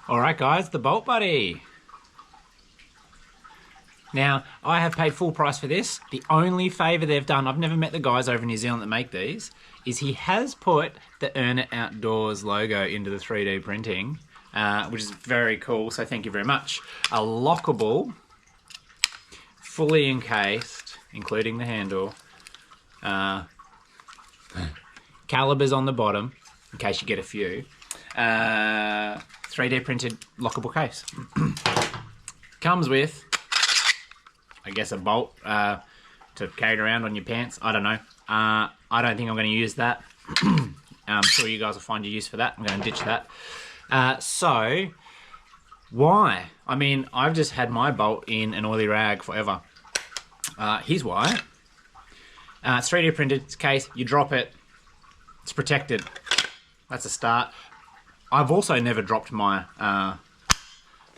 All right, guys, the Bolt Buddy. Now, I have paid full price for this. The only favour they've done, I've never met the guys over in New Zealand that make these, is he has put the Earn It Outdoors logo into the 3D printing, which is very cool, so thank you very much. A lockable, fully encased, including the handle, calibers on the bottom, in case you get a few, 3D printed lockable case. Comes with, I guess, a bolt to carry it around on your pants. I don't know. I don't think I'm going to use that. I'm sure you guys will find your use for that. I'm going to ditch that. So, why? I mean, I've just had my bolt in an oily rag forever. Here's why. It's 3D printed case. You drop it. It's protected. That's a start. I've also never dropped my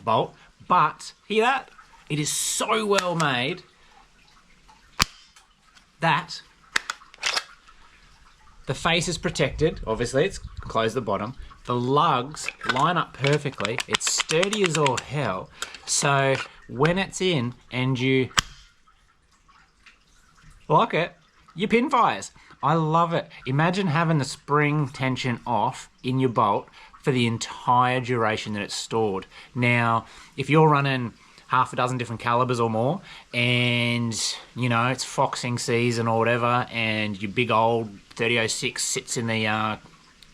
bolt, but hear that? It is so well made that the face is protected. Obviously, it's closed at the bottom. The lugs line up perfectly. It's sturdy as all hell. So when it's in and you lock it, your pin fires. I love it. Imagine having the spring tension off in your bolt for the entire duration that it's stored. Now, if you're running half a dozen different calibers or more, and you know it's foxing season or whatever, and your big old 3006 sits in the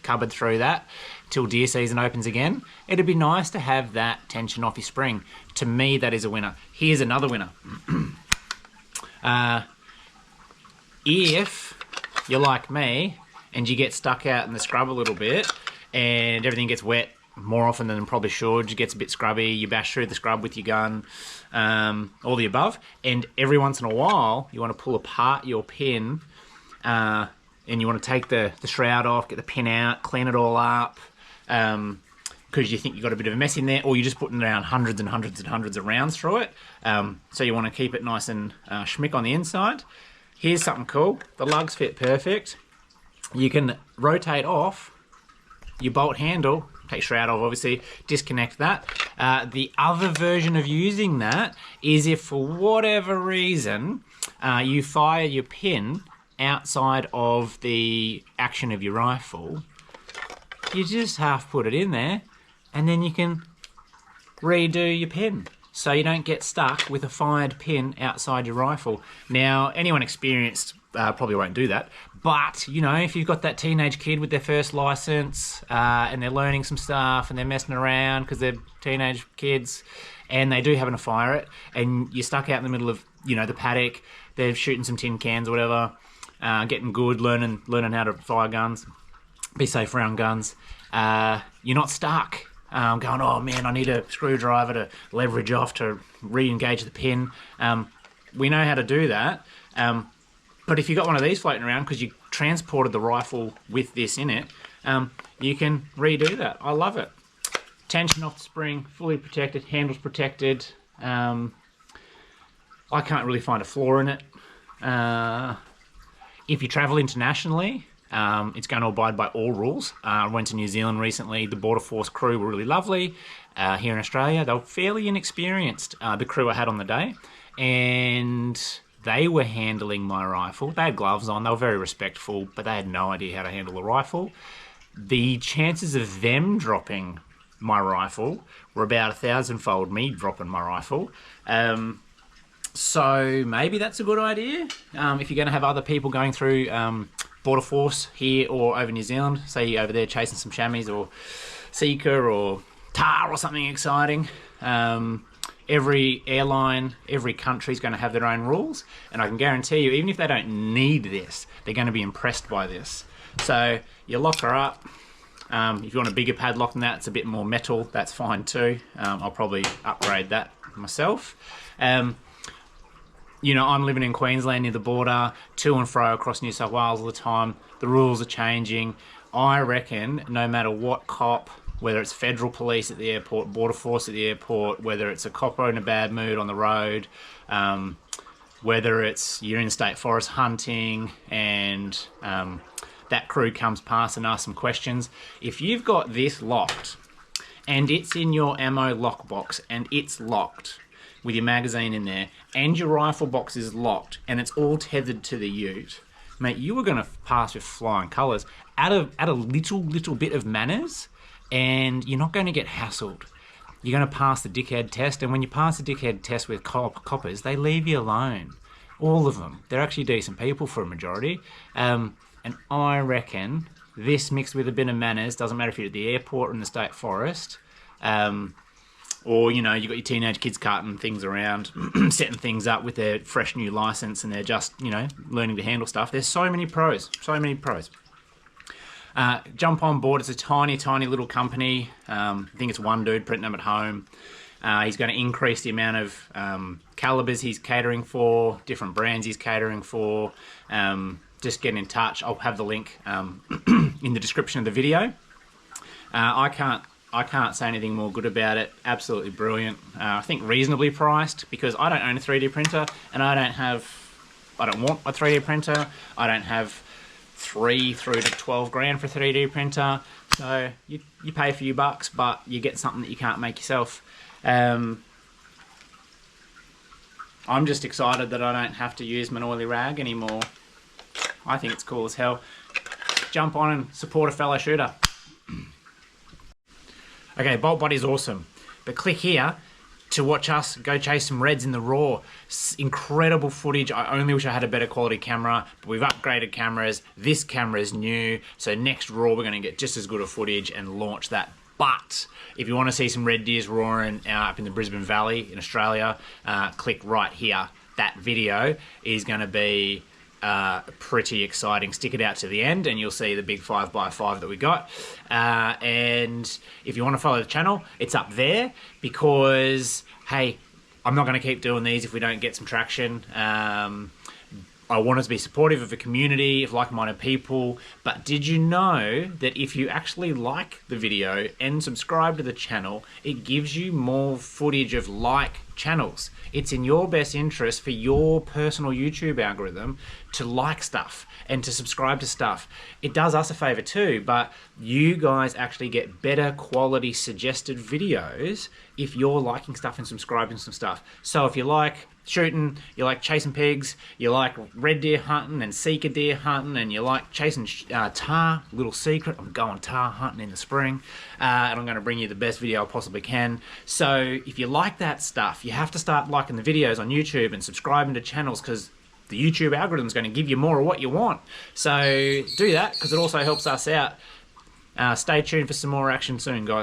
cupboard through that till deer season opens again, it'd be nice to have that tension off your spring. To me, that is a winner. Here's another winner. If you're like me and you get stuck out in the scrub a little bit and everything gets wet more often than probably should, it gets a bit scrubby, you bash through the scrub with your gun, all the above, and every once in a while you want to pull apart your pin and you want to take the shroud off, get the pin out, clean it all up, because you think you've got a bit of a mess in there, or you're just putting around hundreds and hundreds and hundreds of rounds through it, so you want to keep it nice and schmick on the inside. Here's something cool. The lugs fit perfect. You can rotate off your bolt handle, take shroud off obviously, disconnect that. The other version of using that is if for whatever reason you fire your pin outside of the action of your rifle, you just half put it in there and then you can redo your pin, so you don't get stuck with a fired pin outside your rifle. Now, anyone experienced probably won't do that, but you know, if you've got that teenage kid with their first license and they're learning some stuff and they're messing around because they're teenage kids and they do happen to fire it, and you're stuck out in the middle of, you know, the paddock, they're shooting some tin cans or whatever, getting good, learning how to fire guns, be safe around guns, you're not stuck. Going, oh man, I need a screwdriver to leverage off to re-engage the pin. We know how to do that. But if you've got one of these floating around because you transported the rifle with this in it, you can redo that. I love it. Tension off the spring, fully protected, handles protected. I can't really find a flaw in it. If you travel internationally, it's going to abide by all rules. I went to New Zealand recently. The Border Force crew were really lovely. Here in Australia, they were fairly inexperienced, the crew I had on the day. And they were handling my rifle. They had gloves on. They were very respectful, but they had no idea how to handle the rifle. The chances of them dropping my rifle were about 1,000-fold me dropping my rifle. So maybe that's a good idea. If you're going to have other people going through Border Force here or over New Zealand, say you're over there chasing some chamois or Seeker or tar or something exciting, every airline, every country is going to have their own rules, and I can guarantee you, even if they don't need this, they're going to be impressed by this. So you lock her up. If you want a bigger padlock than that, it's a bit more metal, that's fine too. I'll probably upgrade that myself. You know, I'm living in Queensland near the border, to and fro across New South Wales all the time. The rules are changing. I reckon no matter what cop, whether it's federal police at the airport, Border Force at the airport, whether it's a copper in a bad mood on the road, whether it's you're in state forest hunting and that crew comes past and asks some questions, if you've got this locked and it's in your ammo lockbox, and it's locked with your magazine in there, and your rifle box is locked, and it's all tethered to the ute, mate, you were going to pass with flying colours. Add a little bit of manners, and you're not going to get hassled. You're going to pass the dickhead test, and when you pass the dickhead test with coppers, they leave you alone. All of them. They're actually decent people for a majority. And I reckon this mixed with a bit of manners, doesn't matter if you're at the airport or in the state forest, or, you know, you've got your teenage kids carting things around, setting things up with their fresh new license, and they're just, you know, learning to handle stuff. There's so many pros, so many pros. Jump on board. It's a tiny little company. I think it's one dude printing them at home. He's going to increase the amount of calibers he's catering for, different brands he's catering for. Just get in touch. I'll have the link in the description of the video. I can't say anything more good about it. Absolutely brilliant. I think reasonably priced, because I don't own a 3D printer, and I don't want a 3D printer. I don't have $3 through to 12 grand for a 3D printer. So you pay a few bucks, but you get something that you can't make yourself. I'm just excited that I don't have to use my oily rag anymore. I think it's cool as hell. Jump on and support a fellow shooter. Okay, Bolt Body's awesome, but click here to watch us go chase some reds in the raw. Incredible footage. I only wish I had a better quality camera, but we've upgraded cameras. This camera is new, so next raw we're going to get just as good a footage and launch that. But if you want to see some red deers roaring up in the Brisbane Valley in Australia, click right here. That video is going to be pretty exciting. Stick it out to the end and you'll see the big 5x5 that we got. And if you want to follow the channel, it's up there, because, hey, I'm not going to keep doing these if we don't get some traction. I want us to be supportive of the community, of like-minded people, but did you know that if you actually like the video and subscribe to the channel, it gives you more footage of like channels? It's in your best interest for your personal YouTube algorithm to like stuff and to subscribe to stuff. It does us a favor too, but you guys actually get better quality suggested videos if you're liking stuff and subscribing to some stuff. So if you like shooting, you like chasing pigs, you like red deer hunting and seeker deer hunting, and you like chasing tahr, little secret, I'm going tahr hunting in the spring, and I'm going to bring you the best video I possibly can. So if you like that stuff, you have to start liking the videos on YouTube and subscribing to channels, because the YouTube algorithm is going to give you more of what you want. So do that, because it also helps us out. Stay tuned for some more action soon, guys.